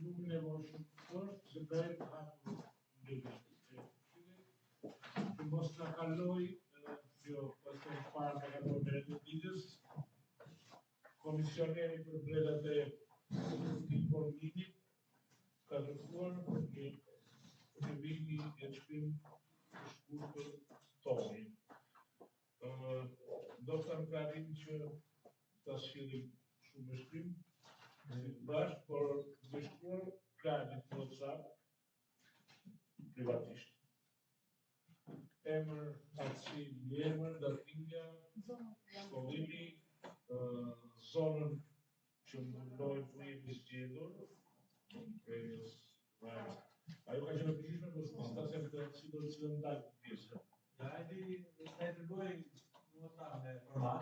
nuk nevojë shumë fort, se bëhet hapur ndërmjet. Që mos na kaloj, pastaj parë na kaloj me ditës, komisioneri për bledat e informimit ka kërkuar një vini e shkrim të shkurtër toni. Ndoshta nuk arrim që ta sillim shumë shkrim bashkë, por të shkruar planin në WhatsApp privatisht. Emër, aftësi, emër, datinja, shkollimi, zonën që mundojnë të jemi zgjedhur. Ajo ka qenë përgjithshme, por s'ka se të cilën ndaj pjesë. Hajde, ne tregoj domethënë me format.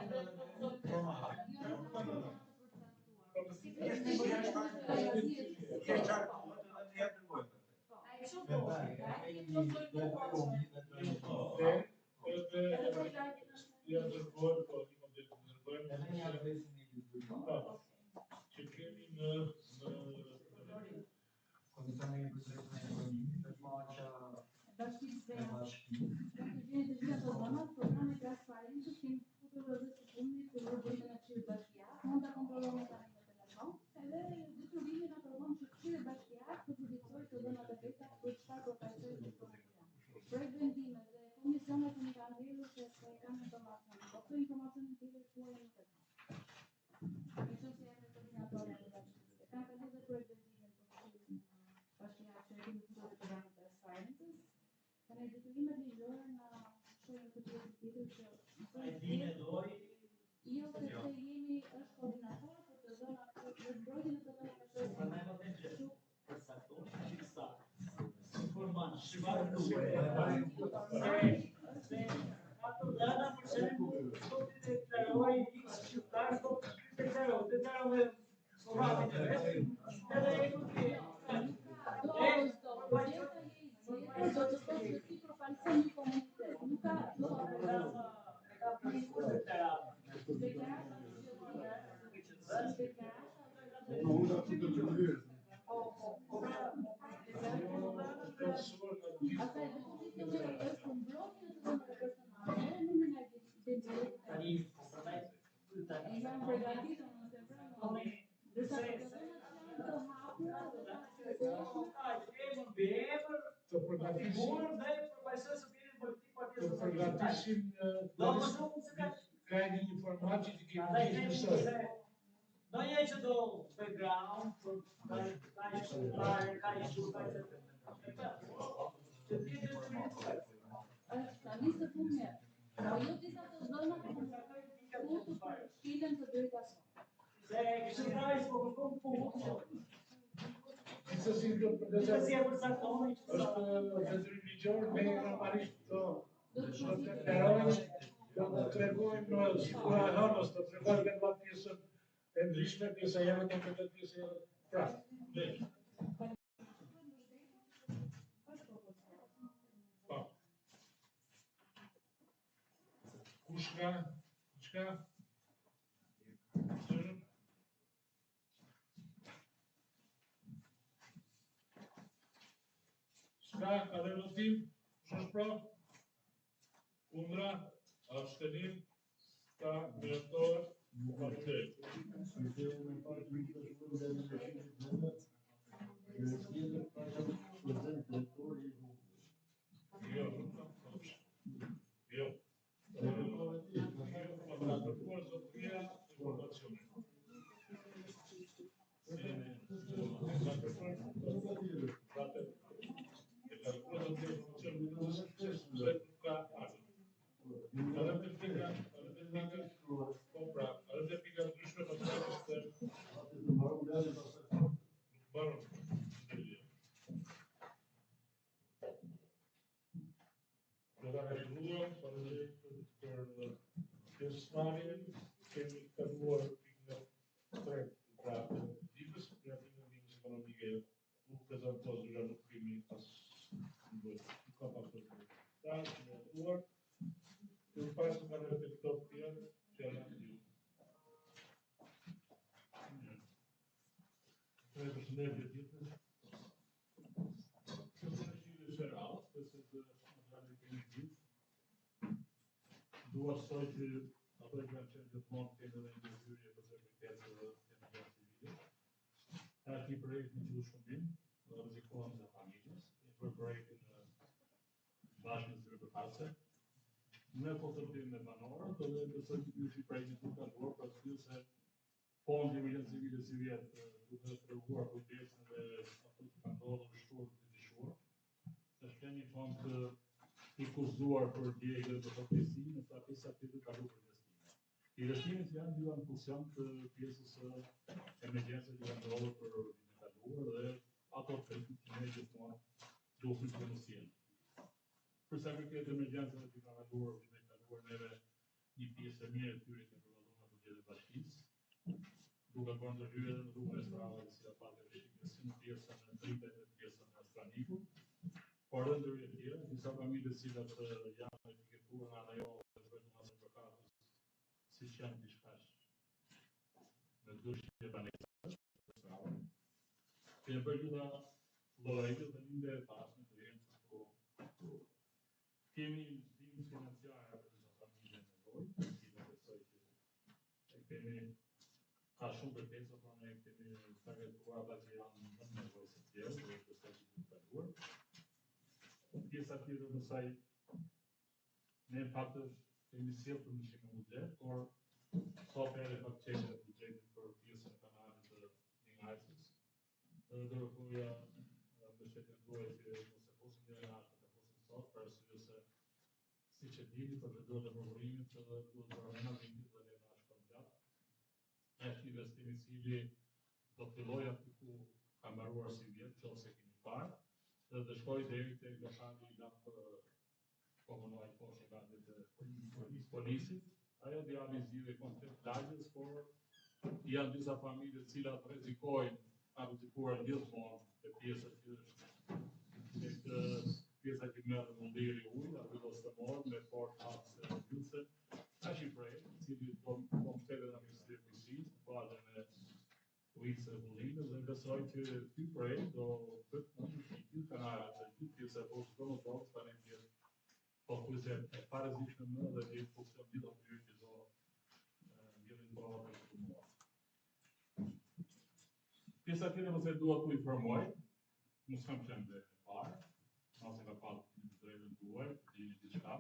Të përgatisim ka një informatë që të kemi gjithë nësoj. Do një që do background, ka një shqiptare, ka një shqiptare, që ti dhe të rritë. Është, nisë të punje. Po ju disa të zona të shkilen të drejta shumë. Se kështë rajës po kërkom punë. Gjithësësi të përgatisim është vendrim ligjor, me normalisht të preferojnë, do të tregojmë si puna e hënës, të tregojmë vetëm atë pjesën e ndryshme, pjesa jeme të këtë pjesë e pra. Kush ka? Qka? S'ka, ka dhe votim? Shosh pra? Kundra? Abstenim? Ka mirëtohet? Faleminderit. Jo. Kemi kaluar pikën 3 pra ditës, kreatimin e ekonomike nuk prezantohet nga nuk kemi as nuk ka pasur ta shënuar. Të pasur ka reflektor të tjerë që janë ju. Përshëndetje gjithë. Shumë shqyrë shëral, përse të në kemi gjithë. Dua soj që ato e kanë qenë gjithmonë të kemi dhe një ndërhyrje për sekretesë dhe emergjencë civile. Është një projekt në gjithë shumim, dhe rrezikohen dhe familjes, një për projektin bashkën së përpase. Në konsultim me banorët, dhe besoj që ky është projekti të kaluar për arsye se Fondi i Emergjencës Civile si vjetë duke treguar kujdesën dhe ato që ka ndodhur në shtuar të dyshuar. Është një fond i kushtuar për djegje dhe për fatkeqësi në fatkeqësa të kaluar për investime. Investimet janë dy në funksion të pjesës së emergjencës që kanë ndodhur për vitin e kaluar dhe ato të ne gjithmonë duhet të mosien. Për sa i përket emergjencave që kanë kaluar vitin e kaluar, neve një pjesë e mirë e tyre kemi përballuar me buxhetin e bashkisë. Duke bërë ndërhyrje në rrugën e Stravave si apat e rishikës, si në pjesën e dritet e pjesën e Astraniku, por edhe ndërhyrje tjera, disa familje cilat janë etiketuar nga ana jote dhe zbërtuar së përkatës, si që janë diçkash me dushje banesë, Strava. Kemi bërë gjitha lloje dhe lindje e pasme të jenë këtu. Kemi ndihmë financiare për disa familje nevojë, si do besoj që kemi ka shumë kërkesa, po ne kemi targetuar ata që janë më nevojës së tjerë, dhe besoj që të kaluar. Pjesa tjetër në saj, ne në fakt kemi sjellë për ndryshim në buxhet, por sot edhe faktuara e buxhetit për pjesën e kanalit të Njëngajsës. Ndërkohë mbështetjen tuaj që mos e fosin deri në ardhmë, të fosin sot, për arsye se siç e dini, procedurat e provurimit duhet të përmendën vitin dhe ne na shkon gjatë. Është investimi i cili do të fillojë aty ku ka mbaruar si vjet, nëse keni parë, dhe të shkojë deri tek lokali i LAP komunal poshtë vendit të polisit. Ajo djali zgjidhje koncept lagjes, por janë disa familje të cilat rrezikojnë, ka rrezikuar gjithmonë te pjesa që është pjesa që merr mundiri ujë, aty do të morë me port hapse gjuse. Tash i projekt, i cili do mbështetet nga Ministria e Pushtetit, bazën e ujitës së Vullinit, dhe besoj që ky projekt do bëjë mundësi që gjithë kanalet dhe gjithë pjesa e poshtë promotorit tani të jetë pothuajse e parezitshme më dhe të funksionon gjithë aty që do vjen prova për të punuar. Pjesa tjetër që dua t'ju informoj, mos kam qenë dhe parë, nëse ka pasur të drejtën tuaj, të jeni diçka.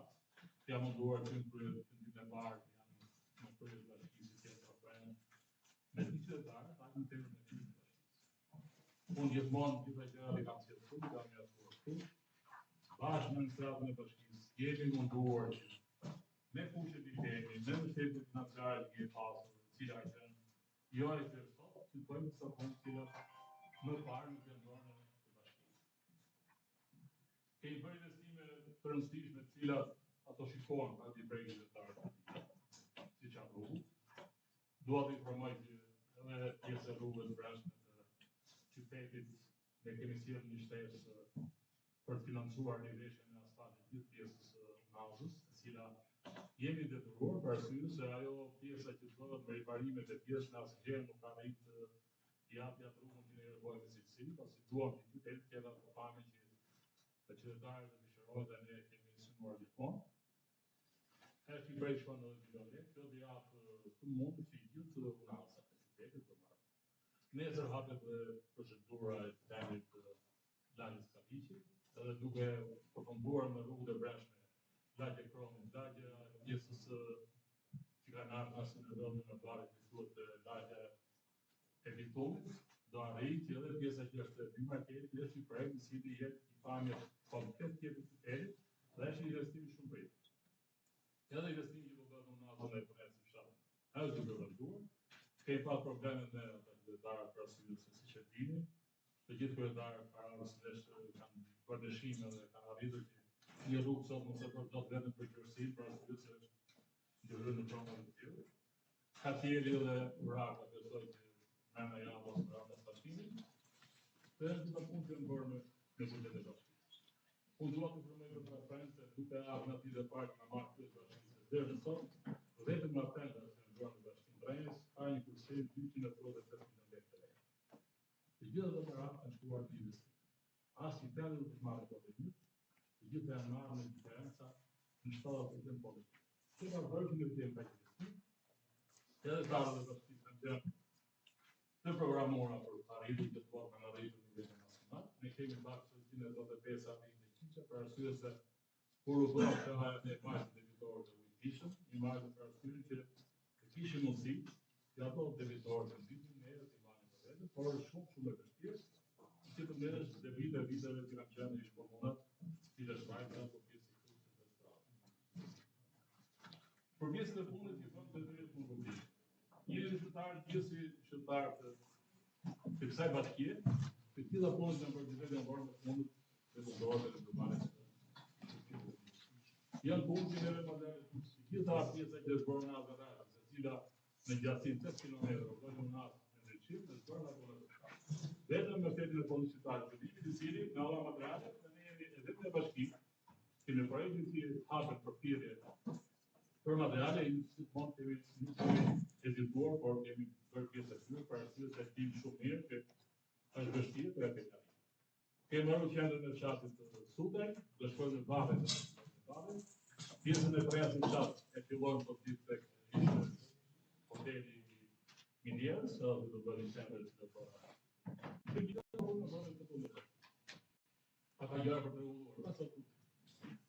Jam munduar që në përjetën e parë janë në përjetën e bashkisë që të ofrojnë me një qytetarë, në temën e një bashkisë. Unë gjithmonë gjitha gjërat i kam sjellë këtu, kam mjaftuar këtu. Bashkë me administratën e bashkisë, jemi munduar që me fushët i kemi, me mbështetjen financiare që kemi pasur, e cila ka qenë jo e që sot, që të bëjmë disa punë të cilat më parë nuk janë dorë në bashkisë. Kemi bërë investime të rëndësishme të cilat ato shikohen aty prej qytetarëve, siç janë rrugë. Dua të informoj që edhe pjesë e rrugës brendshme të qytetit ne kemi sjellë një shtesë për të financuar riveshjen e asfaltit gjithë pjesës së Unazës, e cila jemi detyruar për arsye se ajo pjesa që bëhet me riparimet e pjesës në asgjë nuk ka arritë të japë atë rrugën që ne nevojojmë me cilësi, pasi duam që qyteti të ketë ato pamje që të qytetarët dëshirojnë dhe ne kemi synuar gjithmonë. Është i prej shkon edhe Bilolet, kjo dhe japë të mundë që i gjithë të Unazës të qytetit të marrë. Nesër hapet procedura e temit lagjes Kaliqit, edhe duke përfunduar me rrugët e brendshme, lagje Kromit, lagja e pjesës që kanë ardhur as në vendin e Barrit, që thuhet lagja e Bitumit, do arrijë edhe pjesa që është dy marketi, është i projekt i cili jep i pamje komplet tjetër të qytetit, dhe është një investim shumë prit. Edhe investimi që do bëhet në Unazën e punës së fshatit, është duke vazhduar. Kemi pas probleme me ata qytetarët për arsye se siç e dini, të gjithë qytetarët paraardhësisht kanë bërë dëshime dhe kanë arritur që një rrugë sot mos e bën dot vetëm për qerësi, për arsye se është ndërhyrë në program të tillë. Ka tjerë edhe uraka, besoj që nëna javë ose rreth asfaltimit. Dhe disa punë që bërë me buxhetin e bashkisë. Unë dua të informoj për transparencë, duke alternativë e parë në marrë këtë bashkisë. Deri në sot, vetëm nga tendra që ndruan në bashkinë Drejës, ka një kursim 238 milion lekë. Të gjitha të operatë kanë shkuar të investim. As i tani nuk është marrë këtë një, të gjitha janë marrë në diferenca në 70% politik. Që ka vërgjën e vëtëm ka investim, edhe ka dhe vështisë në të programora për arritur të formë në arritur në nivelin nacional. Ne kemi bakë 125 atë për arsye se kur u bërë të hajat e majtë debitorët e ujtishëm, i majtë për arsye që të kishë mundësi që ato debitorët e vitin në edhe të imanin të vetë, por është shumë e vështirë, që të merresh dhe viteve që kanë qenë ish komunat, si dhe shvajtë ato pjesë i krusë dhe stratë. Për pjesën e punët i thonë të drejtë në rrugë. Njëri qytetar, gjithësi qytetar të kësaj bashkie, të tilla punët në përgjithësi janë bërë me punët e vendorëve të ndërmarrjes. Janë punë që neve modele, gjitha pjesa që është bërë në Azaraj, se cila në gjatësinë 8 kilometrë, bërë në natë në ndryqim, është bërë në punët. Vetëm me fletin e publicitarë të dimit, i cili në alla materiale, ne jemi edhe në bashki, kemi projektin që hapet për thirrje për materiale, i si mund të kemi edituar, por kemi bërë pjesë e tyre, për arsye se tim shumë mirë, që është vështirë për e pekari. Kemë marrë qendrën e fshatit të Sudaj, do shkojmë në Bavet të Bavet, pjesën e tretë në fshat e fillojmë të ditë tek hoteli Minierës, edhe do bëjmë qendrën që do bëra. Ata gjëra për të uluar,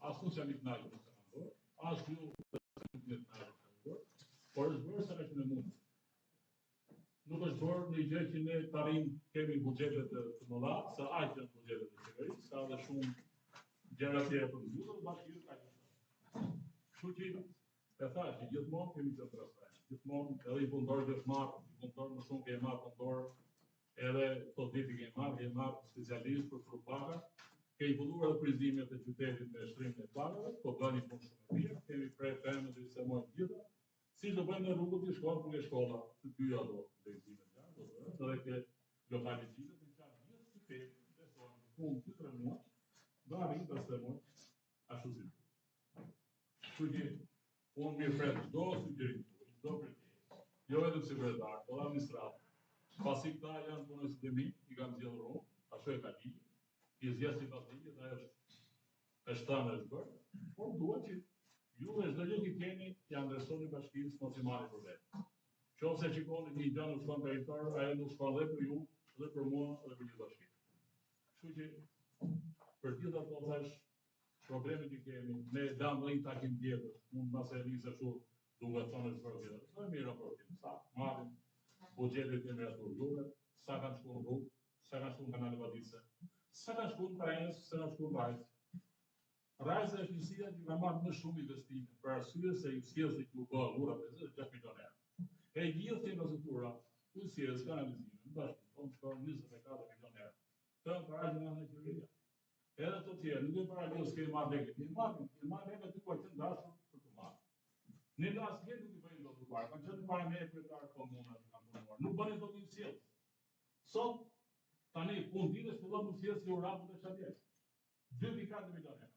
asë që jam i knajtë në të nëndor, asë ju të në të nëndor, por është bërë sa ka që në mundë. Nuk është bërë një gjë që ne të arrim kemi bugjetet të mëdha, sa aqë në bugjetet të qeverisë, ka dhe shumë gjëra tjera për të gjithë, bashkë ka që. Kështu që e tha që gjithmonë kemi të transparent. Gjithmonë edhe i punëtorë dhe shmarë, i punëtorë më shumë ke e marë punëtorë, edhe të ditë ke marë specialistë për frupaka, ke i pëlluar dhe prizimet e qytetit me shtrimin e planeve, po bëni punë shumë e mirë, kemi prej femët dhe se mojnë gjitha, si të bëjnë në rrugët i shkollë për e shkolla, të dyja do prizimet janë, edhe ke lokalitetet në qanë gjithë qytetit, dhe sonë, punë të 3 muaj, do arrin të se mojnë, ashtu si. Kështu që, unë mirë fretë, do sugjerim, do kërkes, jo edhe sekretar, do administratë, pasi këta janë punës të mi, i kam zjedhë rrumë, ashtu e ka ligë, i zjedhë si pas ligë, dhe është tanë është bërë, por duhet që ju e çdo gjë që keni, ja ndresoni bashkisë, mos i marrni problem. Qofse shikoni një gjë nuk shkon territor, ajo nuk shkon dhe për ju, dhe për mua, dhe për një bashki. Kështu që, për gjitha ato thash, problemet që kemi, ne dam dhe një takim tjetër, unë pas e nisë ashtu, duke thonë është bërë tjetër, dhe mi raportim, sa, marrim, bugjetet e miratur juve, sa kanë shku në rrugë, sa kanë shku në kanale Vadise, sa kanë shku në Trajnës, sa kanë shku në Rajës. Rajës është njësia që ka marrë më shumë investime, për arsye se i sjellës që u bë ura 56 milioner. E gjithë infrastruktura, ku sjellës kanalizime, në bashkë, tonë shkojnë 24 milioner. Të në parajnë në qeveria. Edhe të tjerë, nuk e parajnë s'ke marrë leke, i marrë leke ty për qënë dashur për të marrë. Në asë jetë nuk i bëjnë do të parë, kanë qënë para me e kretarë komunat që kanë punuar, nuk bëni do të një sjellës. Sot, tani, unë dine shpëllon në sjellës si urapët e shatjesh. 2,4 milioner.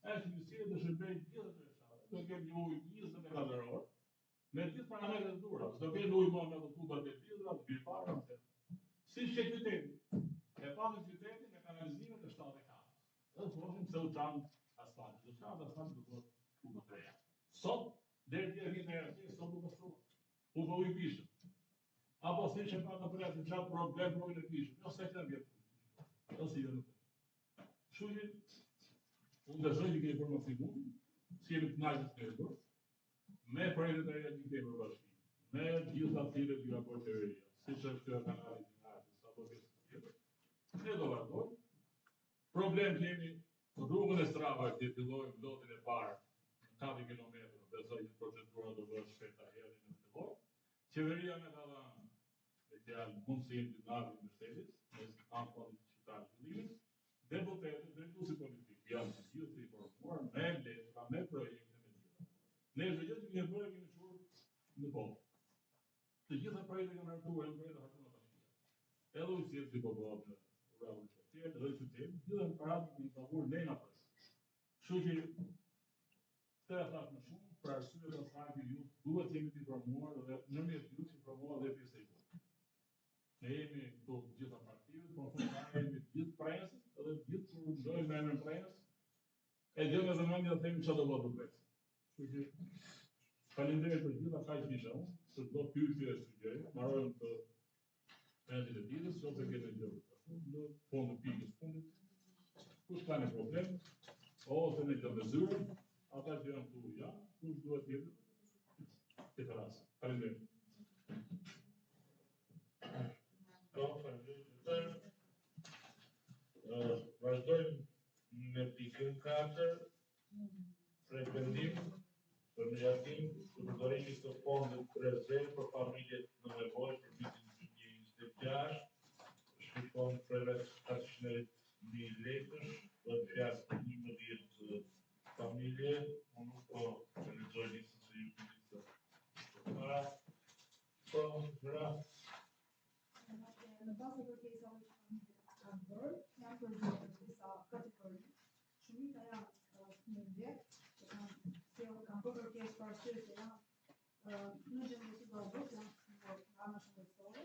Është një sjellë të shërbejnë gjithë të reshatë, do kemë një ujë 24 orë, me gjithë parametret e dhura, do kemë ujë më me të tubat e pildra, të bjefara, si shqe qyteti, e patë qyteti me kanalizimet e 74. Dhe të thoshim se u qanë asfalt, dhe qanë asfalt të thotë tubat e reja. Sot, deri tje vitë e rëtje, sot u pështrua. U të ujë pishëm. Apo si që pa të përja të qatë problem për ujë në pishëm. Jo se që në vjetë. Jo si vjetë. Shujë, unë dëshoj që kemi informacion, si jemi të najtës në e bërë, me projektet e reja që kemi për bashki, me gjitha tire që ka bërë qeveria, si që është kjo kanali të najtës, sa do pjesë të tjetër. Ne do vazhdojmë. Problem kemi rrugën e Strava që fillojmë lotin e parë, 4 kilometrë, besoj që procedura do bërë shpeta herën në filloj. Qeveria me ka dhënë dhe fjalë mundësinë të navit në shtetit, në anë fondit qytetarë të fillimit, deputetët, drejtuesi politik janë të gjithë të informuar me letra, me projekte, me gjitha. Ne çdo gjë që kemi bërë kemi shkuar në botë. Të gjitha projektet kanë hartuar, janë projekte hartuara bashkia. Edhe ujësit si po bëhet në urave të tjerë, edhe qytetit, gjithë në paratë në favur lejna për. Kështu që të e thashë më shumë, për arsye të asaj që ju duhet jemi të informuar dhe në mjet ju të informuar dhe pjesë e juve. Ne jemi këtu gjitha partivet, po thënë gjithë presë, edhe gjithë që ndojnë me emrin presë, e gjë me vëmendje të themi çfarë do bëhet për presë. Kështu që faleminderit për gjithë ata që ishin, se do pyetje e sugjeroj, mbarojmë të vendin e ditës, ose keni gjë në fund të pikës fundit. Kush ka një problem, ose në të mesure, ata që janë këtu janë, kush duhet tjetër, këtë rast. Faleminderit. Vazhdojmë në pikën 4, rekomendim për mirëtim të përdorimit të fondit rezervë për familjet në nevojë për vitin 2026, shkon për rreth 400.000 lekësh, do të flasë për 11 familje, unë nuk po të lexoj listën se ju keni të para. Po, gra. Në bazë të kërkesave që kanë bërë, janë përgjithë disa kategori. Shumica janë fëmijë, që kanë bërë kërkesë për arsye se janë në gjendje të dobët, janë nga shëndetësore.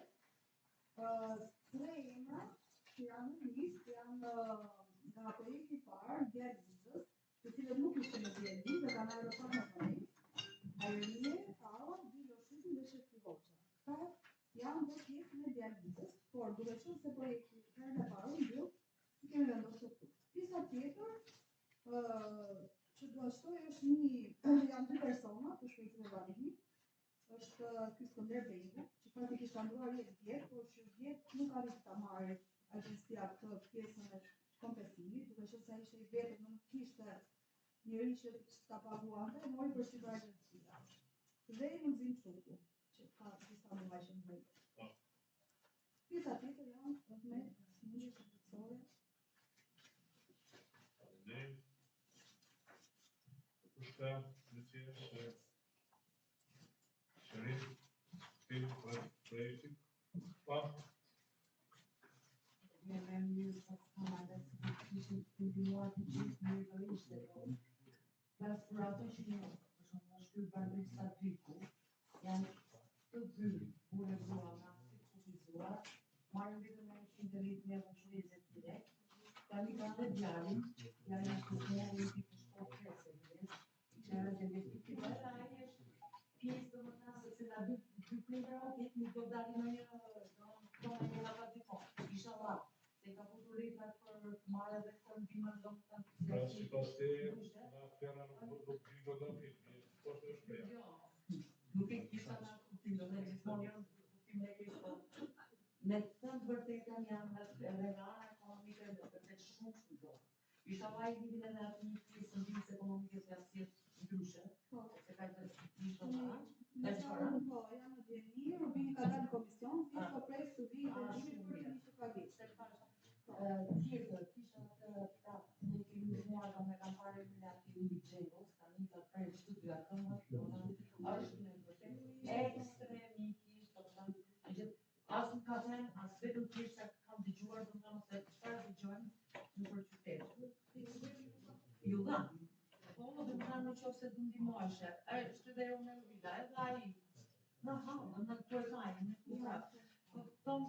Tre emra që janë në listë janë nga projekti i parë, Djalizës, të cilët nuk ishte në Djali dhe kanë aeroport në Paris, Aerie, Fava, Diloshin dhe Sheftivoqa. Këta janë bërë pjesë në Djalizës, por duke qenë se projekti herën e parë u mbyll, i kemi vendosur këtu. Pjesa tjetër që do shtoj është janë dy persona për shpejtësinë e banimit. Është ky Skënder Bengu, që praktikisht ka ndruar jetë vjetë, por që vjetë nuk arrit ta marrë agjencia këtë pjesën e kompensimit, duke qenë se ai ishte i vetëm, nuk kishte njëri që ta paguante, mori përfshirë agjencia. Dhe i Muzim Çuku, që ka disa muaj që në vetë. Pjesa tjetër janë me fëmijë shëndetësore. Kush ka pyetje se shërim tim për projektin? Pa. Me mirë po kamada se kishin ndihmuar të gjithë mirërisht apo. Për ato që një, për shembull, shkruaj bardhë statiku, janë të dy burë zona, kufizuar, marrin vetëm 100 me fushëzë direkt. Tani kanë të djalin, janë të smeri i shkollës së së. Çfarë do të thotë që ai është pjesë domethënë se la dy prindëra nuk do dalin në një domethënë pa dikon. Inshallah, se ka futurit për marrë edhe këtë ndihmë domethënë. Pra sipas te na fjala nuk do të godofit, po të shpreha. Jo. Nuk e kisha na kuptim, domethënë gjithmonë janë kuptim e keq. Me të vërtetën janë edhe nga ana ekonomike dhe vërtet shumë do. Inshallah i vjen edhe atë një pjesë ndihmës ekonomike se asnjë ndryshe. Se ka të inshallah. Po, janë në Djeni, Rubini ka dalë në komision, si po pres të vijë dhe ndihmë për një shifagit. Tjetër, kisha ta ne kemi ndihmuar me kampanje miliardin i Xhenos, tani ka prerë çdo dy akoma, domethënë është në vërtetë ekstremisht, domethënë as nuk ka thënë, as vetëm thjesht kam dëgjuar domethënë se çfarë dëgjojmë në për qytet. Ju dha. Po, domethënë në qoftë se do ndihmohesh, është edhe unë në vida, edhe ai. Në hallë, në tuajnë, në kura. Po, tom,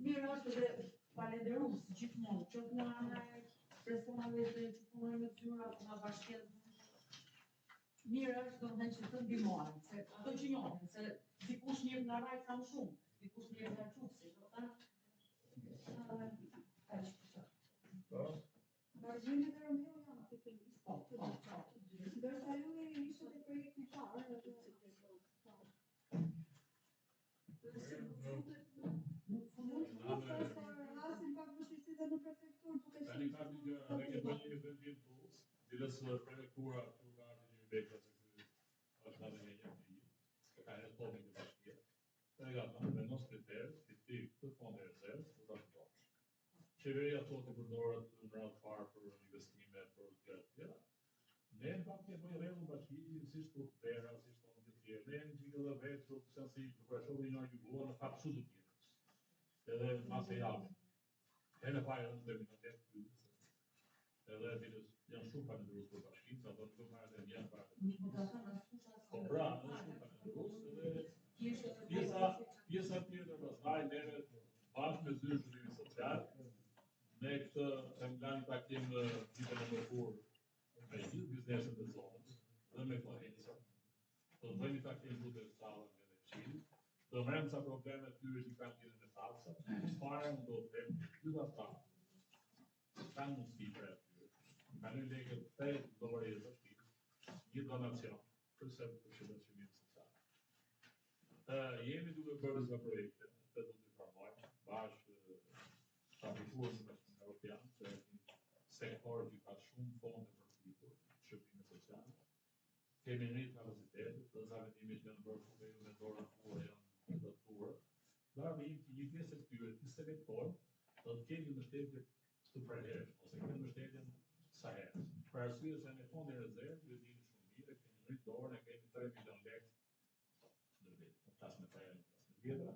mirë është edhe falenderues gjithmonë, që nga ana e personave që punojnë me zyra, apo nga bashkia. Mirë është domethënë që të ndihmohen, se ato që njohin, se dikush njeh nga raj sa më shumë, dikush njeh nga çupsi, domethënë. Po. Vazhdimit e Romeo janë të këtë listë. Po. Ndërsa ju ishte te projekti i parë, atë rasin pak vështirësi dhe në prefekturë duke Tani ka një gjë, ne kemi bërë një vendim tu, cilës prefektura këtu ka ardhur një bekë se është në një gjë. Ka një topi të bashkia. Ne gata, vendos kriter, fiktiv të fondit rezervë, do ta thosh. Qeveria thotë përdoret në radhë parë për investime për gjëra të tjera. Ne në fakt kemi bërë rregull bashki, si shtu vera, si shtu të tjerë. Ne në gjikë dhe vetë, si për shohë një gjë në fakt shumë të tjerë. Edhe mas e javën. E në fajë në terminatet të edhe vilës janë shumë falenderues për bashkinë, sa do të marrë dhe janë falenderues. Po pra, në shumë falenderues edhe pjesa tjetër pastaj neve bashkë me zyrë të mbani takim ditën e mërkurë me gjithë bizneset e zonës dhe me koheca. Do të bëjmë takim butë të sallën me veçinë. Do merrem ca probleme të tyre që kanë lidhje me taksat. Fare unë do të them gjithë ata kanë mundësi për aty. Kanë një lekë $8 vështirë, një donacion përse për shërbëtimin social. Jemi duke bërë disa projekte, të do të informojmë bashkë stabilizuar në Bashkimin Evropian, që është një sektor që ka shumë fonde për të bërë shërbime sociale. Kemi një kapacitet, të zavendime që janë bërë shumë me dorën kur janë të turë. Larmi që një pjesë e këtyre të selektor, do të kemi mbështetje të përhershme, ose kemi mbështetjen sa herë. Për arsye se në fondin rezervë, ju dini shumë mirë, kemi një dorën e kemi 3 milion lekë në vetë, në tas me tajën, tas me tjetra,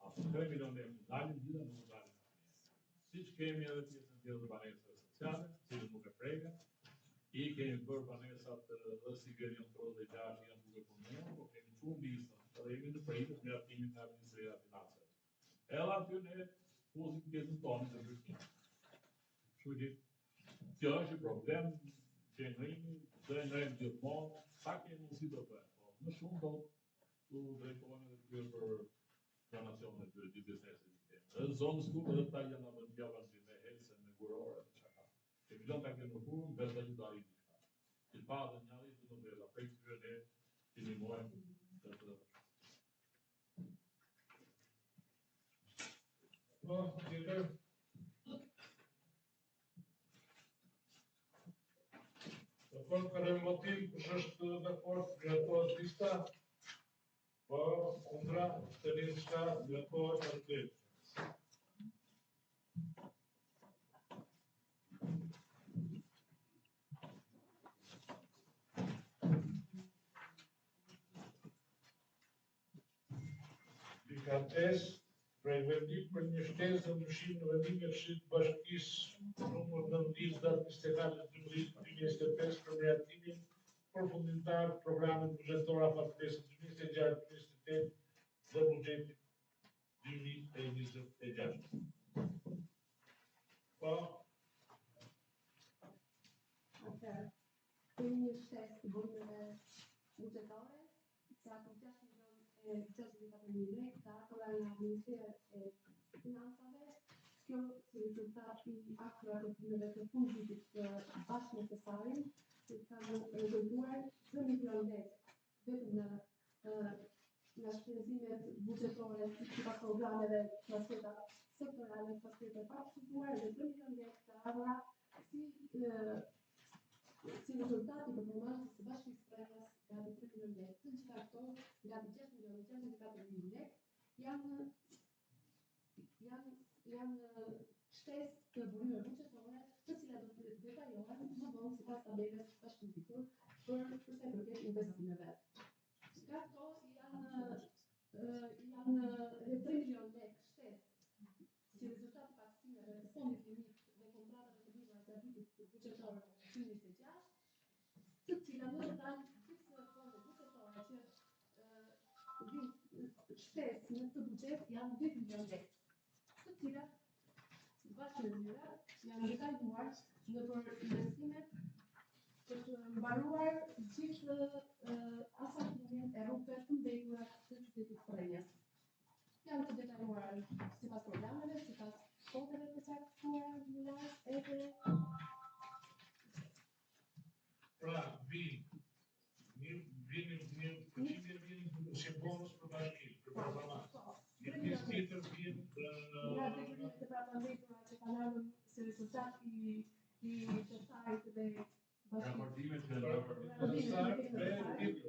apo 3 milion lekë në dalin, gjitha nuk dalin në njësë. Siç kemi edhe pjesën tjetër të banesave sociale, cilë nuk e preke, i kemi bërë banesat dhe Sigerion 36 janë duke punuar, po kemi shumë listën, edhe jemi në pritje me artimin nga Ministria e Financave. Edhe aty ne pozim pjesën tonë të ndryshimit. Kështu që kjo është problem që ngrini dhe ngrenë gjithmonë, sa kemi mundësi të bëjmë, po më shumë do të drejtojnë dhe të kërë për donacionet të biznesit që kemi. Edhe zonës ku edhe ta janë në bëndjava që me helse, me gurore, dhe që ka. Kemi lënë ta kemë në kurën, besë da që do arritë një shka. Që pa dhe një arritë të nëmrela, prej këtyre ne të nimojmë dhe të Po, tjetër. Dakord, kërë motiv kush është dakord, gëratohet lista, po, kundra, të lista, gëratohet atë. Pika 5, prej vendim për një shtesë dhe ndryshim në vendime të Këshillit të Bashkisë numër 19 datë 24/12/2025 për miratimin përfundimtar të programit buxhetor afatesës 2026-2028 dhe buxhetit 2026. Po, Atëherë, kemi një shtesë të bujmeve buxhetare, sa të 6.604.000 lekë të ardhura nga Ministria e Financave. Kjo si rezultat i aktuar rrugimeve të fundvitit të bashkë me Sarin, që kanë rezultuar 2 milion lekë vetëm nga shpenzimet buxhetore sipas programeve pasqeta sektorale, pasqeta pashtuar dhe 2 milion lekë të ardhura si rezultat i performancës së Bashkisë Premjas gati 3 milion lekë. Të gjitha këto gati 6.604.000 lekë janë shtesë të burimeve buxhetore, të cilat do të detajohen më vonë sipas tabelës së bashkëngjitur për sa i përket investimeve. Nga këto janë edhe 3 milion lekë shtesë si rezultat i paksimeve të fondit limit dhe kontratave të libra të vitit buxhetor 2026, të cilat në total këto fonde buxhetore që vinë shtesë në këtë buxhet janë 2 milion lekë, të cilat bashkë me tyre janë dekajtuar në për investimet për të mbaruar gjithë asfaltimin e rrugëve të mbledhura të qytetit Premjas. Janë të detajtuar sipas programeve, sipas kodeve të caktuara në lart edhe pra, vini si bonus për bashkinë, për performancë. Një pjesë tjetër vjen nga detyrimet e parapenditura që kanë ardhur si rezultat i tërsarit dhe raportimet që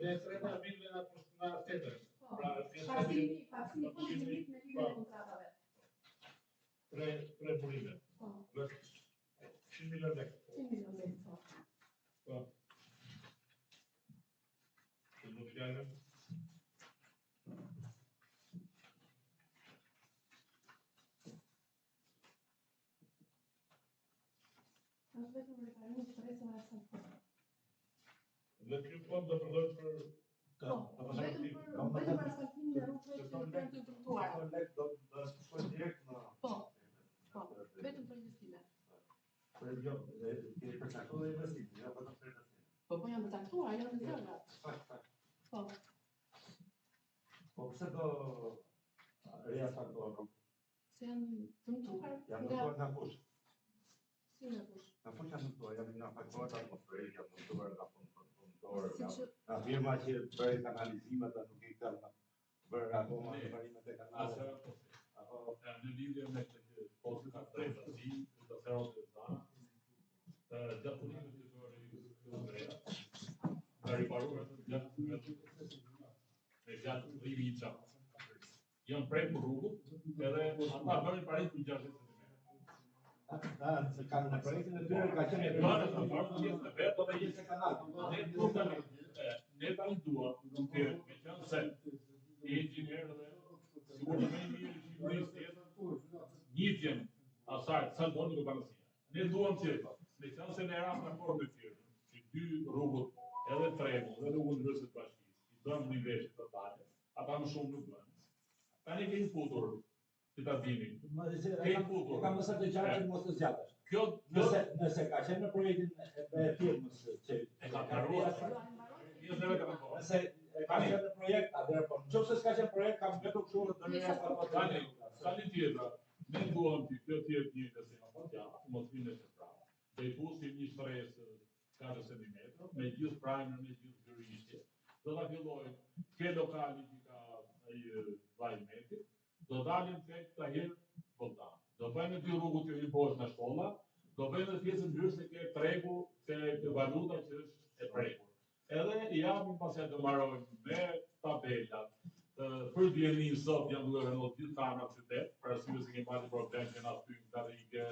dhe treta vjen nga tjetër. Pra, paksimi kontinuit me lidhje me kontratave. Tre burime. 100 milion lekë. 100 milion lekë. Po. Shumë fjallën. Është vetëm reparimi i shpresave të asfaltit. Dhe ky fond do përdoret për Vetëm për asfaltimin e rrugëve që janë të ndërtuara. Do shkojnë direkt në Po, vetëm për investime. Po janë të caktuar, janë të tjera. Po. Po pse do riasfaltohen? Se janë të mëtuar Janë nga mëtuar nga kush? si në kush. Nga kush janë mëtuar? Janë nga faktorët atmosferik, janë mëtuar nga punëtorë, Si që nga firma që bëri kanalizimet dhe nuk i kanë bërë akoma në parimet e kanalit. Apo Në lidhje me këtë postë ka drejtë zi, të therot e zana, gjatë punimit të bëri ka riparuar gjatë rrimi i qatë. Janë prej për rrugët, edhe ata bërin parit për 60 cm. kanë në projektin e tyre ka qenë E duan të marrë pjesë në vetë, dhe jetë e kanal. Ne tani duam të me qenë se inxhinierë dhe sigurisht me një Shqipërisë njitjen asaj sa do një banësia. Ne duam që me qenë se ne ram dakord me tjerë, që 2 rrugët edhe tregu dhe rrugën rrësët bashkisë, i dëm një veshë totale, ata më shumë nuk bënë. Tani kemi futur që ta dini. Kemi futur. Ka mësë të gjatë që mos të zjatësh. Kjo Nëse ka qenë në projektin e firmës që e ka karuar. Jo se ka karuar. Nëse ka qenë në projekt, atëherë po. Nëse s'ka qenë projekt, kam vetë kështu të riasfaltohen. Tani tjetra, ne duam që kjo të jetë një si afatja, mos vinë të prapë. Dhe i pusim një shpresë 4 cm, me gjithë primer, me gjithë gjërishje. Do ta fillojmë ke lokali që ka vajmeti, do dalim tek Tahir Bogdan. Do bëjmë 2 rrugët që i poshtë në shkolla, do bëjmë dhe pjesën ndryshme ke tregu, ke valuta që është e prekur. Edhe japim pas ja të mbarojmë me tabelat. Për dielnin sot janë duke rënohet gjithë kamrat qytet, për arsye se kemi pasur problem që na thyn karrike,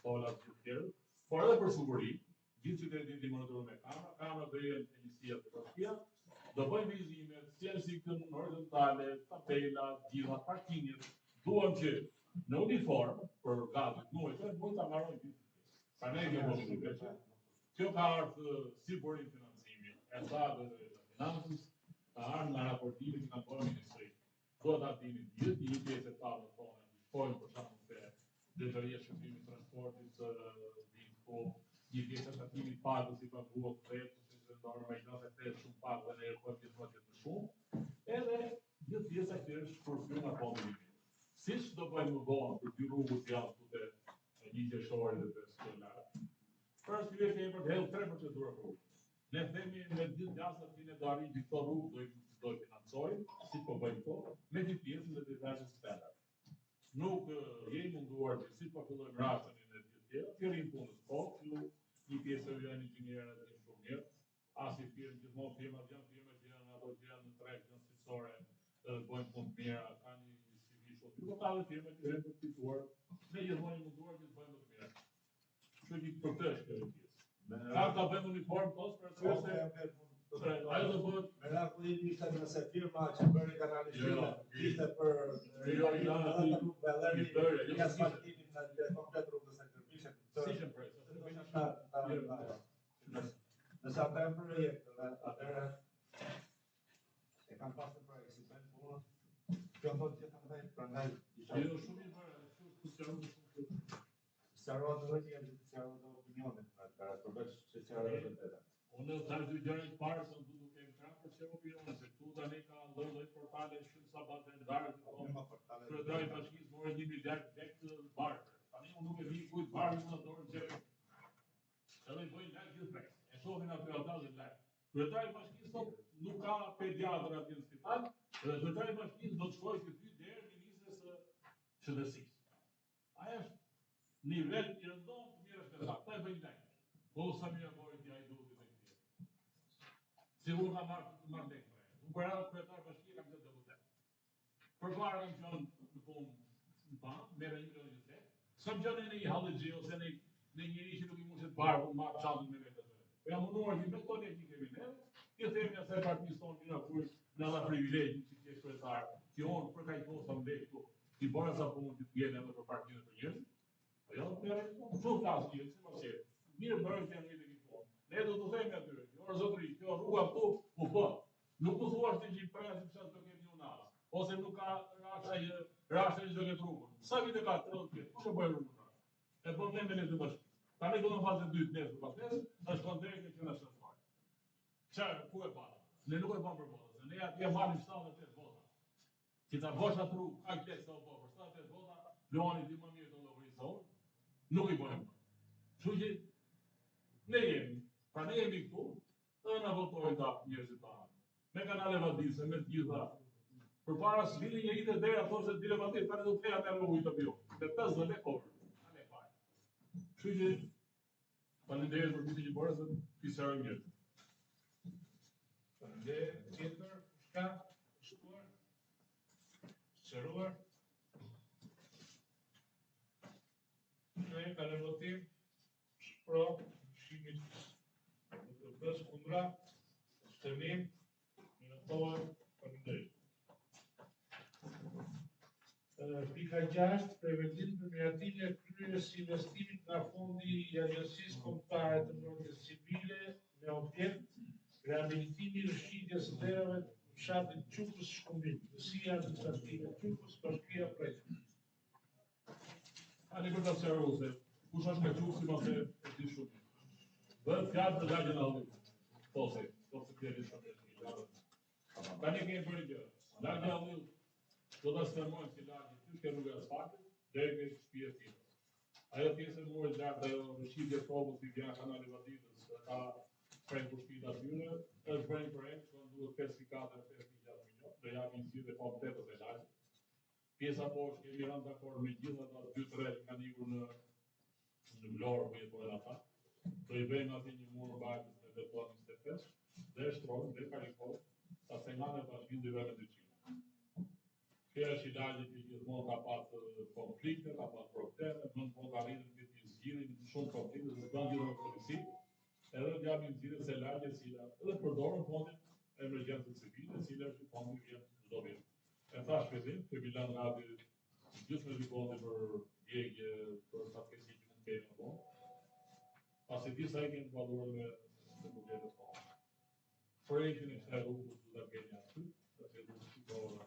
stola të tjerë, por edhe për siguri, gjithë qytetin të monitoruar me kamera do jenë njësia të përshpia, do bëjmë vizime, si kënë horizontale, tabela, gjitha, parkinget, duam që në uniform, për gatit muajtë, mund të marrojnë gjithë. Pra ne kjo mos të veqë. Kjo ka ardhë si burim financimi, e thadë dhe financës, ka ardhë nga raportimi që kanë bërë ministri. Do të atini gjithë, një pjesë e talë tonë, shpojnë për shumë të drejtoria shërbimit transportit, një pjesë e tatimit pagës i paguat vetë, ndorë me qënë se shumë pagë dhe në erëpër që të më shumë, edhe gjithë pjesë e këtërë shpërfyu nga fondin. Siç do bëjmë vonë për 2 rrugët janë të një qeshore dhe 5 km. Për arsye që për të hedhur 3 procedura rrugë. Ne themi me gjithë jashtën që do arrijë këto rrugë do i financojmë, si po bëjmë këto, me një pjesë të diverse standard. Nuk jemi munduar që si po fillojmë rastin e gjithë tjerë, të rrim punës po, një pjesë e janë inxhinierë dhe shumë mirë, as i firmë gjithmonë firmat janë firme që janë ato që janë në treg, janë shqiptare, bëjnë punë të mira, kanë ju ka dhe firme që rëmë të fituar, ne gjithmonë munduar që të bëjmë të mirë. Kështu që për të është kjo pjesë. Ka ta bëjmë uniform tos për të se ajo do bëhet me raku i ishte nëse firma që bëri kanalizimin ishte për asfaltimin në komplet rrugës së Kërpishit. si që prej. Nëse ata e projekt, atëherë e kanë pasur projekt si bëjnë punën. Kjo thotë që ta bëjnë prandaj Jo shumë i bërë, sqarohet edhe që janë sqarohet opinionet para përveç se sqarohet vetë. unë thash 2 gjëra të parë se du të kemi krahë për çfarë opinione, se këtu tani ka lloj portale shumë sabat e ndarë të kryetari i bashkisë morë 1 miliard tek barë. Tani unë nuk e di kujt barë në dorë xhep. Edhe i bëjnë lajë gjithë prej. E shohin aty ata dhe lajë. Kryetari i bashkisë sot nuk ka pediatër aty në spital, dhe kryetari i bashkisë do të shkojë këtu deri ministres së shëndetësisë. Aja është nivel i rëndom të mirë është ata. Ta e bëjnë lajë. Po sa mirë bëri ti ai duhet të bëjë. Sigur ka marrë lekë. Unë për radhë kryetar bashkie kam qenë deputet. Përpara kam qenë në punë në bankë, merre 1 milion gjë. S'kam qenë në një hallëxhi ose në njëri që nuk i mundet barku me çantën me vetë. Po jam munduar që me këto lekë që kemi ne, ti themi asaj partisë tonë që na kur na dha privilegj që ti je kryetar. Që unë për kaq kohë sa mbej këtu, ti bëra sa punë që të jeni edhe për partinë të njerëz. Po jo, merre shumë flas ti, si mos e. Mirë bërë që janë një punë. Ne do të themi aty, jo zotëri, kjo rruga këtu u bë. Nuk u thuash ti që presi pse do kemi një nas, ose nuk ka rashë që do ketë rrugën. Sa vite ka 30 vjet, kush e bën rrugën? E bën me të bashkë. Tani do në fazën e dytë nesër pas nesër, është kontrekt që na shkon. Çfarë ku e pa? Ne nuk e bëm për votën. Ne atje marrim 78 vota. Që ta bosh atë rrugë, aq tek sa po, për 78 vota, Leoni di më mirë të llogarisë son. Nuk i bëjmë. Kështu që ne jemi, pra ne jemi këtu, edhe na votojnë ta njerëzit tanë. Me kanale vadise, me të gjitha. Përpara s'vini një ide dera thoshte dile vati tani do të thea me rrugë të bio. Me 50 lekë orë. Ale fare. Kështu që faleminderit për këtë që bëre se pisarë mirë. Faleminderit. Tjetër, shka? Shkuar? Sqaruar? Ne kanë votim. Pro, shimit të bës kundra, shtërnim, minatohet, faleminderit. Pika 6, preventim për miratimin e kryerjes së investimit nga fondi i Agjencisë Kombëtare të Mbrojtjes Civile me objekt rehabilitimi i rishitjes së derave të fshatit Çukës Shkumbim, Njësia Administrative Çukës, Bashkia Prejtë. Ani për ta sqaruar se kush është me Çukë si pas e di shumë. Bëhet fjalë për lagjen e Allit. Po se kemi shumë. Tani kemi bërë gjë. Lagja e Allit do ta stërmojmë si lagje ty ke rrugë asfaltit deri në shtëpi e tij. Ajo pjesë e murit lart ajo rishitje rrobat i vjen kanali Vaditës, ka frem për shtëpitë atyre, është bërë projekt që duhet 54 milionë, do japin si dhe kompletët e lagjit. Pjesa poshtë kemi rënë dakord me gjithë ata 2-3 që kanë ikur në Vlorë ku jetojnë ata. Do i bëjmë aty një mur bajtës me beton 25 dhe shtrojmë dhe karikojmë sa se nga në bashkinë dhe me 200. Kjo është i lagjit që gjithmonë ka pasur konflikte, ka pasur probleme, mund të arritën të zgjidhin shumë konflikte, se kanë gjithë në polici, edhe të japim zgjidhje se lagje cila edhe përdorën fondin e emergjencës civile, cila është fondi vjen çdo vit. E thash fillim, kemi lënë gati gjithë me fondi për djegje, për fatkesi që mund të kemi në fond. Pasi disa i kemi valuar me bugetet e fondit. Projektin e kësaj rrugës do ta kemi aty, sepse do të shikojmë.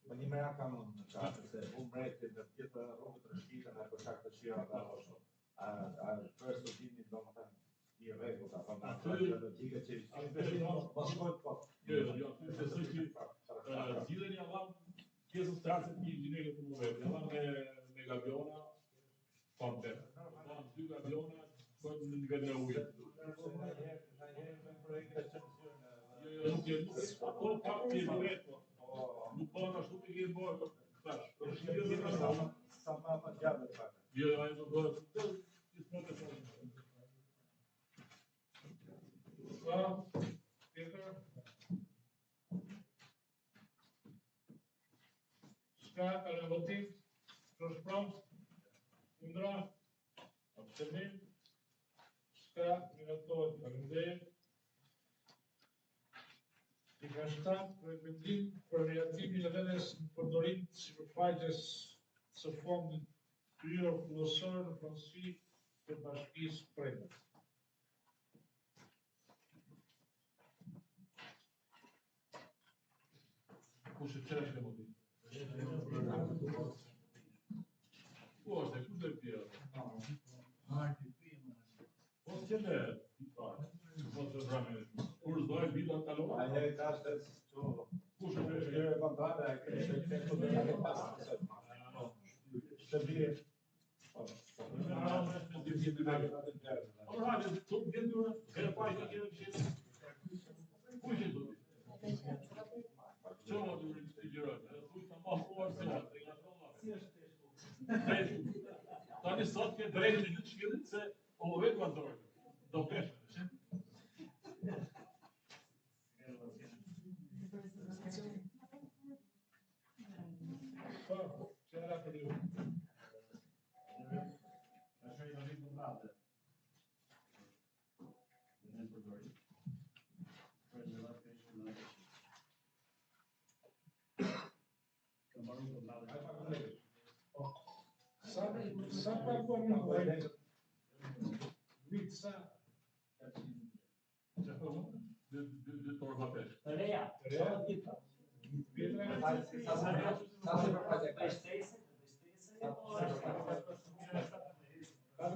Po një mera kam në qatë, se mbretit dhe gjithë rrugët rështitën e për shak të shira dhe a për së dini do më thënë i rregull, apo në logike që bashkojt po. Jo, aty se së që zgjidhen një alam pjesës trasët një inxhinierit të mëvetë, një alam me gabiona, komplet. Dy gabiona, shkojnë në nivellin e ujit. Nuk jenë, ato ka pjesë vetë, nuk po në ashtu të kemi bërë, thash, Sa ma më gjatë dhe pak. jo, ajo do bëhet, gjithmonë të thonë. Ska, tjetër? Ska, kanë votim? Kush pron? Kundra? Abstenim? Ska, minatohet, faleminderit. Pika 7, preventim për miratimin e vendës në përdorim të sipërfaqes së fondit kryer fluosor në pronësi të Bashkisë Prejtë. Kush e çesh ke motiv? Po, se kush e pia? Po s'kene, i parë. Po të vrame. Kur zdoj vita të kalora? Aja i tashtë që Kush e është pia? kërë kontrata e kërë të këtë të të pasë të sëtë ma. Shtë bje. Ora, tu vjen dur, e pa që kemi qenë. Kush e do? Çfarë do të gjëra? Ku ta mbahuar se nga trolla. Si është tesh? Tani sot ke drejtë në gjithë shkëllit se o vetë ma dorë. Do pesh. Po, çfarë për ju? Sa paguam në vend? Vit sa? Dy torba pesh. Reja, Reja? vjetra. Vjetra? Sa se përfaqe ka? Vestese, po është. Ka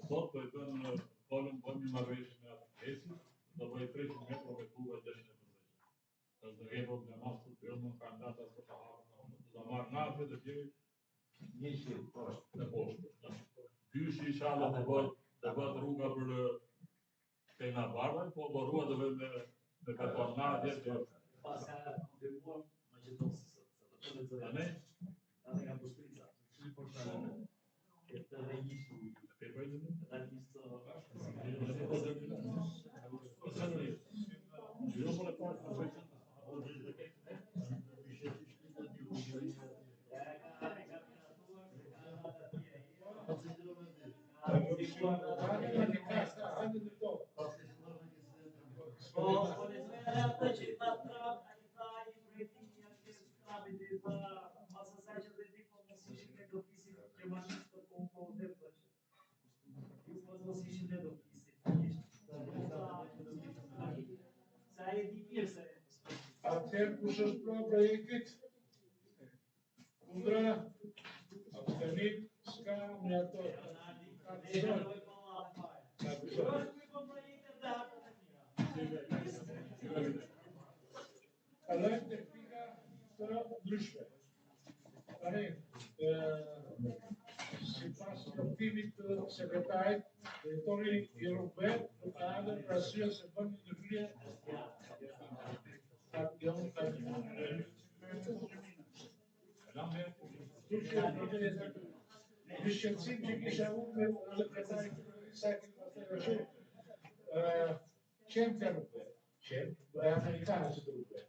Sot po e bën folën po një marrëveshje me Afikesi, do bëj 300 metra me tuba 650. Të zëre problemas të të më kanë data së të hapë, do marrë nafe dhe tjeri 100 poshtë. në poshtë. Dyshi shalë të bëhet rruga për Kejna Bardaj, po rruga të bëhet me Katornat, jetë Pas ka kontribuar Maqedonisë, sa të të ne, nga Bustrica. Këtë regjishi pe bëjtë në Atëherë kush është pro projektit? Kundra? Abstenit? S'ka me ato. Kalojmë te pika të ndryshme. Tani, sipas njoftimit të sekretarit, drejtori i Rubet do të ardhur për arsye se bën një ndërhyrje Në shqetësim që kisha unë me sekretarin Sakin Pastaj qenë të rrugë, qenë e amerikanë që të rrugë.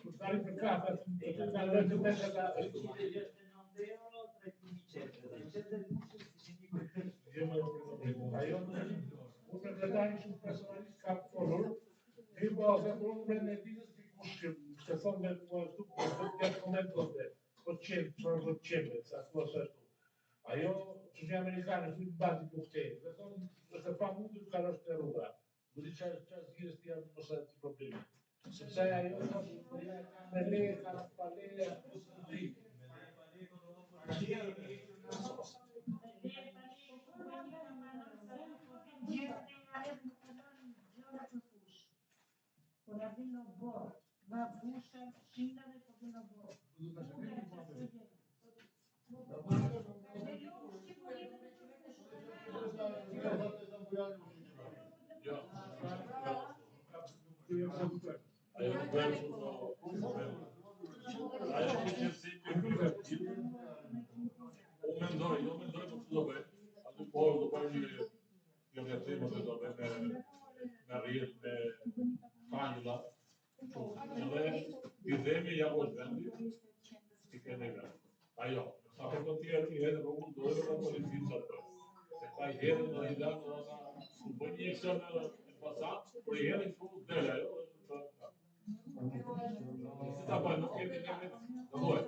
Kur dalim për kafat, të kalojnë të mesha ta... Ajo, unë sekretarin shumë personalisht ka folur, mi po se unë brenda e ditës dikush që se thonë me mua ashtu, po të komentonte, po qenë, çfarë do të qenë, sa thua ashtu. Ajo që një amerikanë është një bati puhtej, dhe thonë, është pa mundur të kalosh të rruga. Do di çfarë zgjidhjes ti janë mos atë problemi. Sepse ajo thonë, ja ka me leje, ka pa leje, ose di. Ajo, sa për të tjerë i hedë rrugën do edhe për policinë të të. Se ka i hedë në i danë në bëjnë një eksion në pasat, por i hedë në shumë dhele ajo. Si ta bëjnë, nuk kemi një në dojë.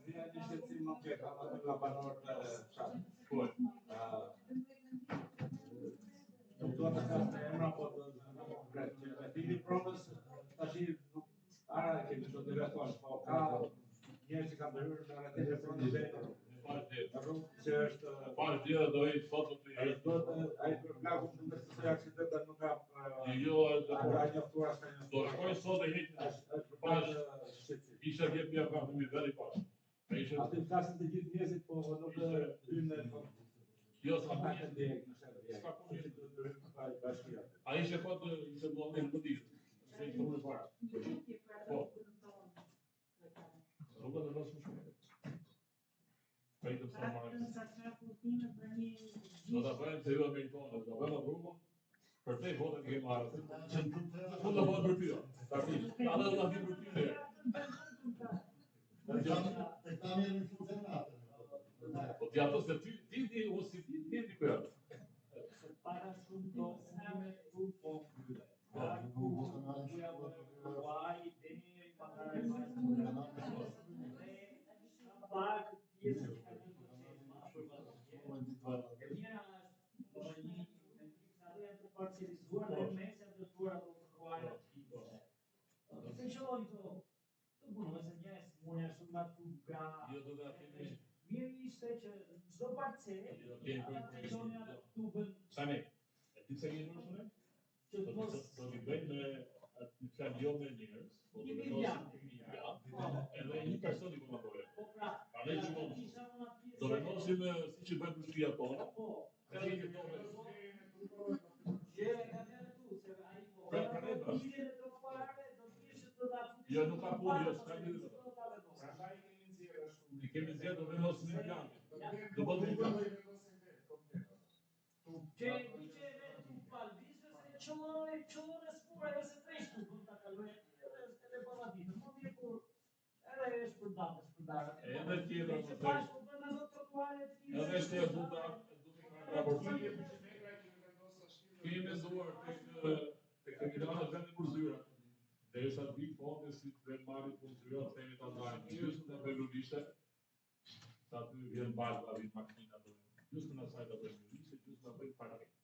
Vija një shqetësim më ke, ka më të nga banorë të shatë. Kuaj. Nuk do të ka të emra, po të në konkret. Që me tini provës, të shi ara e kemi të të retosh, po ka njerë që kam dërhyrë në rrethet e fronit dhe në rrugë që është... Pash dhe do i foto të i... A i përplaku shumë të sësoj aksidenta nuk ka... Jo, ka njoftuar s'ka njoftuar. do shkoj sot e hitë. është pash shqetësim. Isha gjep një ka fëmi veri pash. Aty flasin të gjithë njerëzit, po nuk hynë në... Jo, Ska s'ka pak të punë. direkt në shërë vjerë. S'ka punë. Që të dërhyrë në bashkia. A ishe foto, ishe do në më dishtë. Se ishte më para. Po. Rruga dhe rrasë më shumë. Pa i të pësa marrë. Do të bëjmë se ju Amerikanë, do të bëjmë rrugën, për te votën ke marrë. Po do bëjmë për tyja. Ta dhe do të ati për ty në po t'ja të se ti, ose ti kërë. Para shumë do sime tu po kryve. atu nga Jo do ta kemi. mirë ishte që çdo parcelë Jo kemi ata për tregonja tu bën Sani. E ti se jeni më shumë? që Do mos të bëjmë me atë fjalë jo me njerëz, po do të Ja. edhe një person i komandoje. po pra A ne që mund isha una pjesë. do vendosim siç i bëjmë për shtëpia tona. Po. Edhe i këtove. Je ka thënë tu se ai po. Pra, pra, pra. Lidhjen e trotuareve do të ishte të da futi. Jo, nuk ka punë, jo, s'ka lidhje me to. Prandaj kemi nxjerrë ashtu. I kemi zgjedhur do vendosim një plan. Do Do bëjmë një plan. Që niçe vetë palvizë se çore spore se tresh tu bën ta kaloj edhe para ditë. Mund të kur edhe është për datë. Edhe tjetër Se po pas them. po bën ato trotuare të Edhe është e buta, raportimi. Kemi menduar tek Milano vendi për zyra. Derisa të vi fondi si të marri për zyra, themi ta ndajmë. Gjysmë në Belulishte, sa aty vjen bazë vit makina do. Gjysmë në asaj do bëjmë listë, gjysmë do bëjmë paralel.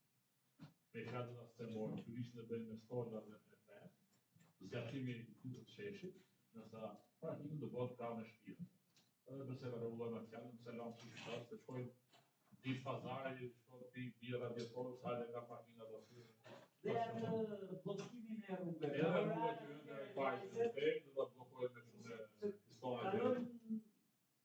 Me kadrën as të morë, turistë do bëjmë me storda dhe me fen. Zgjatimi i të sheshit, nësa praktikën do bëhet pranë në shtëpi. Edhe pse ka rregullojmë atë fjalën, se lamë si shtatë, se shkojnë ditë pazari, shkojnë pi bia radiatorë, sa edhe nga makina do aty. dhe atë bllokimin e rrugëve. Edhe rruga që vjen deri faqe në tek, do ta bllokohet me shumë pistola. Kalon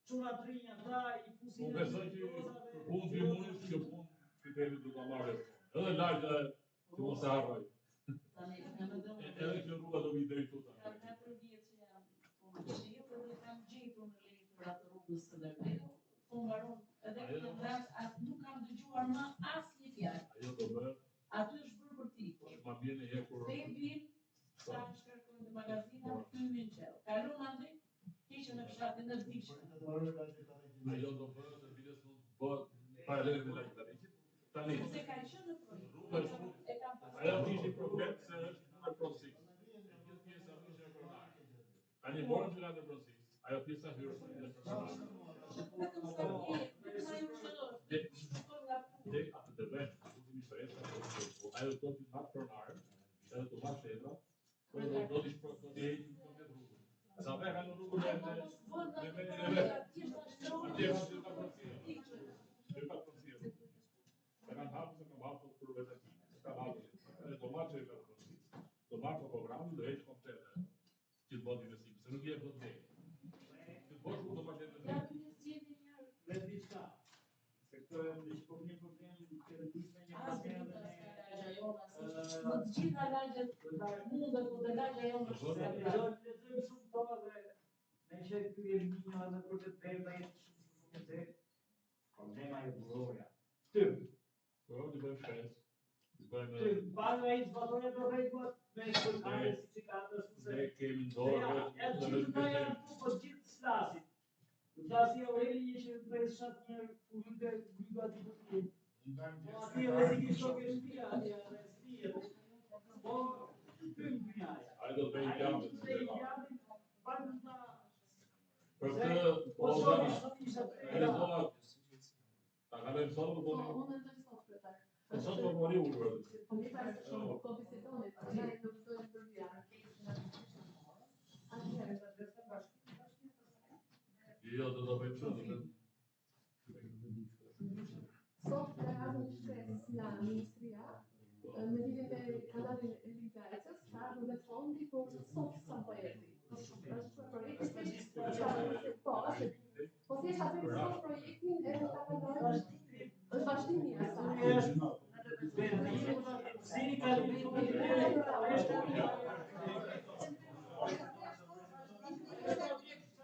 çuna trinja ata i fusin. Unë besoj që për punë dy muaj kjo punë kriteri do ta marrë. Edhe lagja që mos e harroj. Tani kanë dhënë Edhe kjo rruga do vi deri tuta. Ka 4 vjet që jam punë në Shqipëri dhe kam gjetur në lidhje për atë rrugës së Dërbeku. Po mbaron edhe këtë rast nuk kam dëgjuar më asnjë fjalë. Ajo do bëhet, Aty është bërë për ti. ma bjen e hekur. Bebin, sa shkarkojnë të magazina, hymin qell. Kalon andej, keqen në fshatin në vdikshme. Ajo do bëhet në biles do bëhet paralel me lagjarit. Tani, Se ka qenë në projekt. rruga është rrugë. E kam pasur. Ajo kishte problem se është në proces. Kjo pjesa ishte e pronare. Tani morën që në proces. Ajo pjesa hyrë në proces. Vetëm sa vetëm ajo që shkon nga punë. Dhe atë të bëjmë, ajo do t'i matë pronare, edhe të matë shedra, do t'i heqin në këtë rrugë. Sa me ka në rrugën e Ajo mos bën me atë me me thjesht atje ashtu. ka ka procedurë. Që ka procedurë. Se kanë hapur se kanë hapur për vetë ti. Se ka hapur. Do marrë që ka procedurë. Do marrë programin, do heq komplet. Që të bëjë investim, se nuk je do të bëj. Të bësh do marrë Ja vetë. ky një zgjedhje një Dhe diçka. Se këtë është po një problem që nisme një asnjë problem nuk dhe ka lagja jona, në të gjitha lagjet mundet, po të lagja jona është se se lexojmë shumë to dhe me që ky e minja edhe për të tema e shumë të problema e burroja. Ty, Po do bëjmë shpresë. Do bëjmë ty, baga i zbatoja të rregullat me shkollare si ka të ne se. kemi Ja, ndorë e gjithë të janë tu po gjithë slasit. Flasi Aureli që pres shat një kullude gjuga di të të. Po ati edhe si kishto ke shpia, ati edhe shpia. Po, ty në bënjaja. Ai do të bëjë Ai jam. që të i jamin, panë ta... Për këtë, Po shomi shumë isha të ai do ta kalojmë sot po Po, bëni. unë ndoj sot kryetar. Po sot po bëni ulur. Po mi pare se shumë po bisedoni, po ne do të dojmë për vija. Atëherë, Jo, do bëjmë çfarë. sot ka ardhur një shkresë nga Ministria në lidhje me kanalin e Ligjvajtës, ka ardhur me fondi por sot sa po erdhi. Është projekti po, po thjesht atë sot projektin e ta kalojmë është vazhdimi i asaj. Si ka një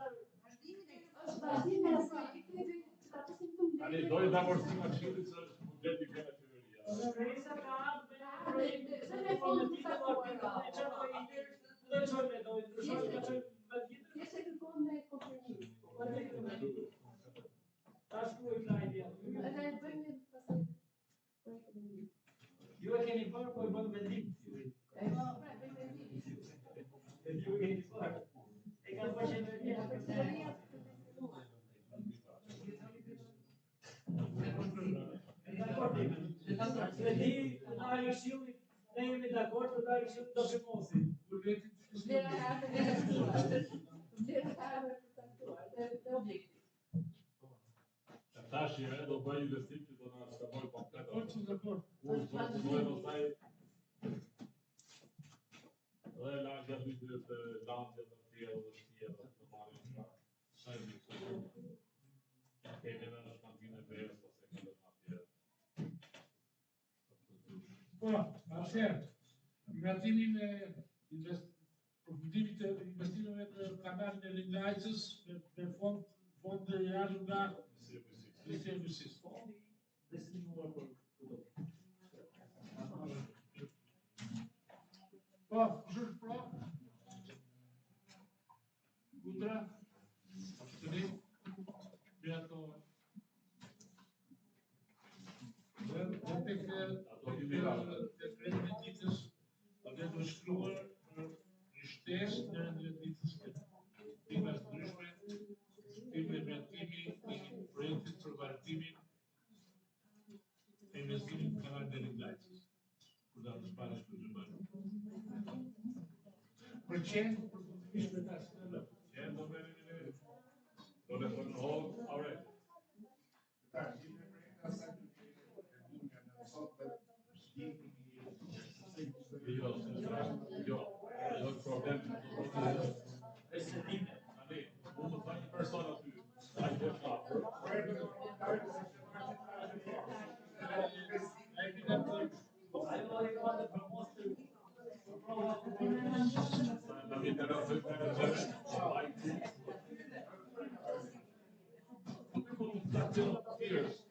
Është vazhdimi i asaj projekti që ta pusim të Tani dojë ta vorsim aksionit se është buxheti nga qeveria. Reza ka dhe me fond të thjesht e kërkon me konfirmim. Edhe e bëjmë pastaj projektin e mirë. Ju e keni bërë, po e bën vendim. E pra, bëjmë vendim. Ju e keni bërë. E ka bërë qeveria. Qeveria Se di, ndari këshillit, ne jemi dakord, ndari këshillit do shimosi. vlera ka ardhur nga shkolla. Vlera ka ardhur për saktuar. ai investim që do na shkaktojë komplet. Dakor. Dhe lagja dy të landje të tjera dhe shtjera të marrin nga sajmi të kemi në shkantinë e verës ose këtë atje. Po, atëherë, miratimin e përfundimit të investimeve në kanalin e Lindajcës me fond të jashtëm nga Ministria Fondi destinuar për këto. Po, kush është pro? Kundra? Abstenim? Me ato. Dhe tek dekreti ditës, dhe të shkruar një shtesë në ditës të timas ndryshme, time mirëtimi i projektit për vazhdimin e investimin në kanalin e Lindajcës. Kur da të shpara shpëzimare. Për qenë, për përfundimisht me ta së Qenë do me do me thonë hold already. Jo, problem. Është time. Tani, unë të thaj një person aty, ai do shkapër. Ajo e ka të përmosë Na mi interesoj Thank you.